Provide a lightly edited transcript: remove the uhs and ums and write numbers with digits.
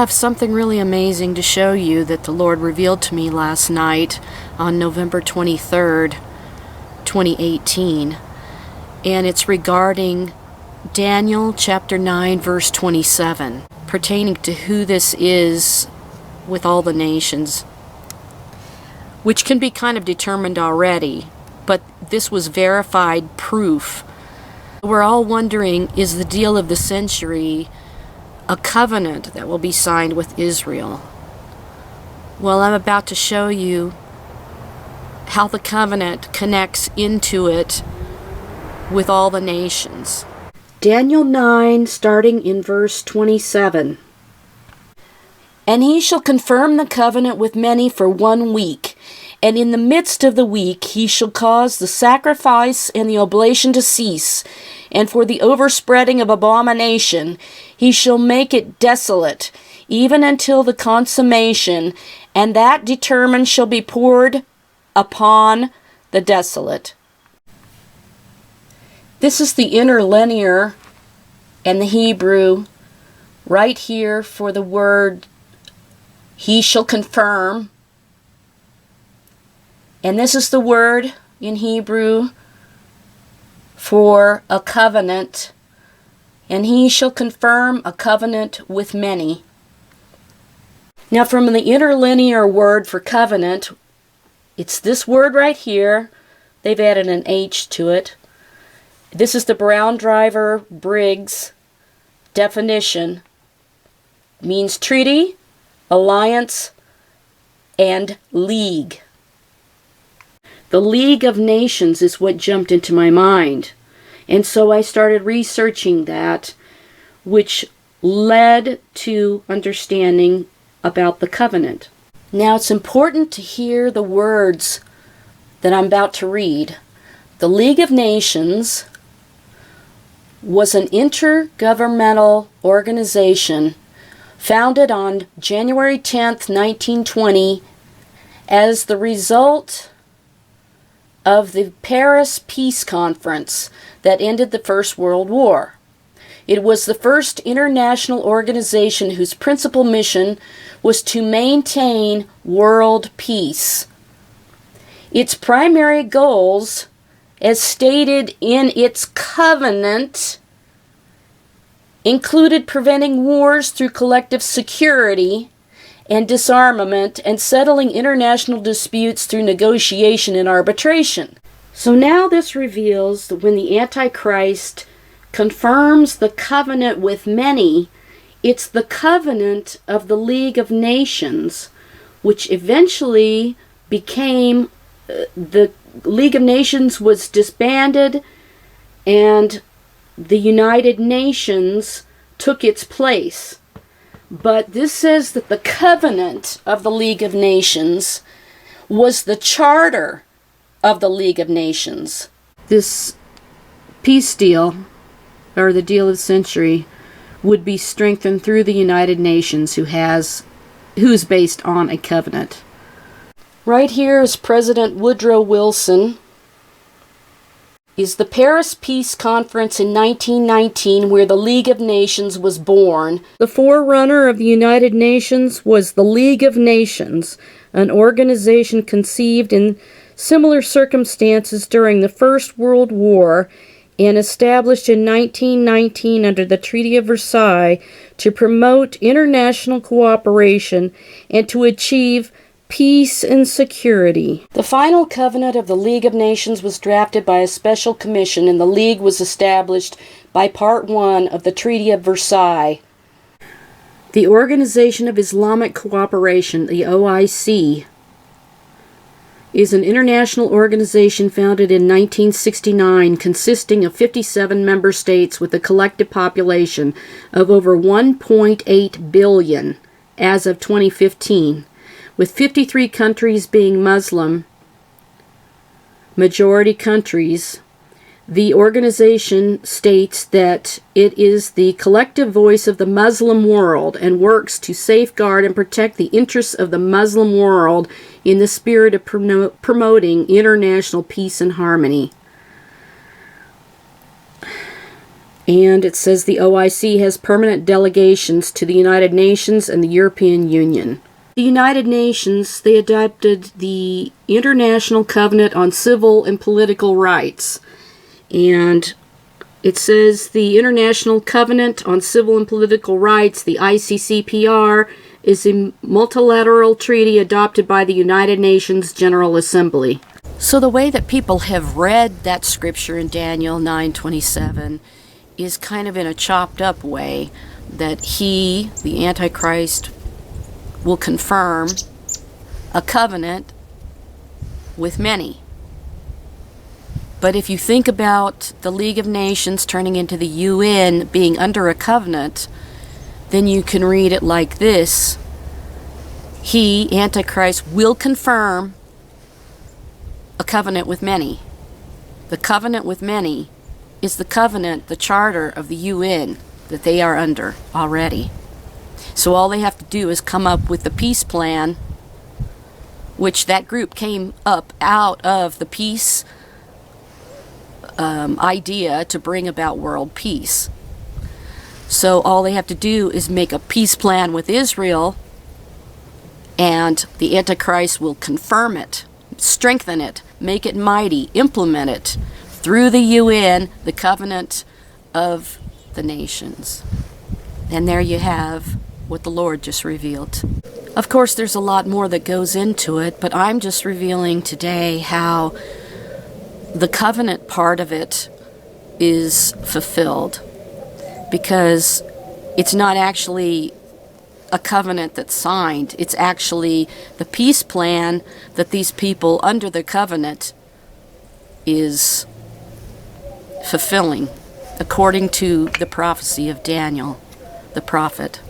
I have something really amazing to show you that the Lord revealed to me last night on November 23rd, 2018. And it's regarding Daniel chapter 9 verse 27, pertaining to who this is with all the nations, which can be kind of determined already, but this was verified proof. We're all wondering, is the deal of the century a covenant that will be signed with Israel? Well, I'm about to show you how the covenant connects into it with all the nations. Daniel 9, starting in verse 27. And he shall confirm the covenant with many for 1 week, and in the midst of the week he shall cause the sacrifice and the oblation to cease, and for the overspreading of abomination he shall make it desolate, even until the consummation, and that determined shall be poured upon the desolate. This is the interlinear and the Hebrew right here for the word he shall confirm. And this is the word in Hebrew for a covenant. And he shall confirm a covenant with many. Now from the interlinear word for covenant, it's this word right here. They've added an H to it. This is the Brown Driver Briggs definition. It means treaty, alliance, and league. The League of Nations is what jumped into my mind. And so I started researching that, which led to understanding about the covenant. Now it's important to hear the words that I'm about to read. The League of Nations was an intergovernmental organization founded on January 10th, 1920 as the result of the Paris Peace Conference that ended the First World War. It was the first international organization whose principal mission was to maintain world peace. Its primary goals, as stated in its covenant, included preventing wars through collective security and disarmament, and settling international disputes through negotiation and arbitration. So now this reveals that when the Antichrist confirms the covenant with many, it's the covenant of the League of Nations, which eventually became the League of Nations was disbanded, and the United Nations took its place. But this says that the covenant of the League of Nations was the charter of the League of Nations. This peace deal, or the deal of the century, would be strengthened through the United Nations, who's based on a covenant. Right here is President Woodrow Wilson. Is the Paris Peace Conference in 1919, where the League of Nations was born. The forerunner of the United Nations was the League of Nations, an organization conceived in similar circumstances during the First World War and established in 1919 under the Treaty of Versailles to promote international cooperation and to achieve peace and security. The final covenant of the League of Nations was drafted by a special commission, and the League was established by Part 1 of the Treaty of Versailles. The Organization of Islamic Cooperation, the OIC, is an international organization founded in 1969 consisting of 57 member states with a collective population of over 1.8 billion as of 2015. With 53 countries being Muslim majority countries. The organization states that it is the collective voice of the Muslim world and works to safeguard and protect the interests of the Muslim world in the spirit of promoting international peace and harmony. And it says the OIC has permanent delegations to the United Nations and the European Union. The United Nations, they adopted the International Covenant on Civil and Political Rights. And it says the International Covenant on Civil and Political Rights, the ICCPR, is a multilateral treaty adopted by the United Nations General Assembly. So the way that people have read that scripture in Daniel 9:27 is kind of in a chopped up way, that he, the Antichrist, will confirm a covenant with many. But if you think about the League of Nations turning into the UN being under a covenant, then you can read it like this: he, Antichrist, will confirm a covenant with many. The covenant with many is the covenant, the charter of the UN that they are under already. So all they have to do is come up with the peace plan, which that group came up out of the peace idea to bring about world peace. So all they have to do is make a peace plan with Israel, and the Antichrist will confirm it, strengthen it, make it mighty, implement it through the UN, the covenant of the nations. And there you have what the Lord just revealed. Of course, there's a lot more that goes into it, but I'm just revealing today how the covenant part of it is fulfilled, because it's not actually a covenant that's signed. It's actually the peace plan that these people under the covenant is fulfilling, according to the prophecy of Daniel, the prophet.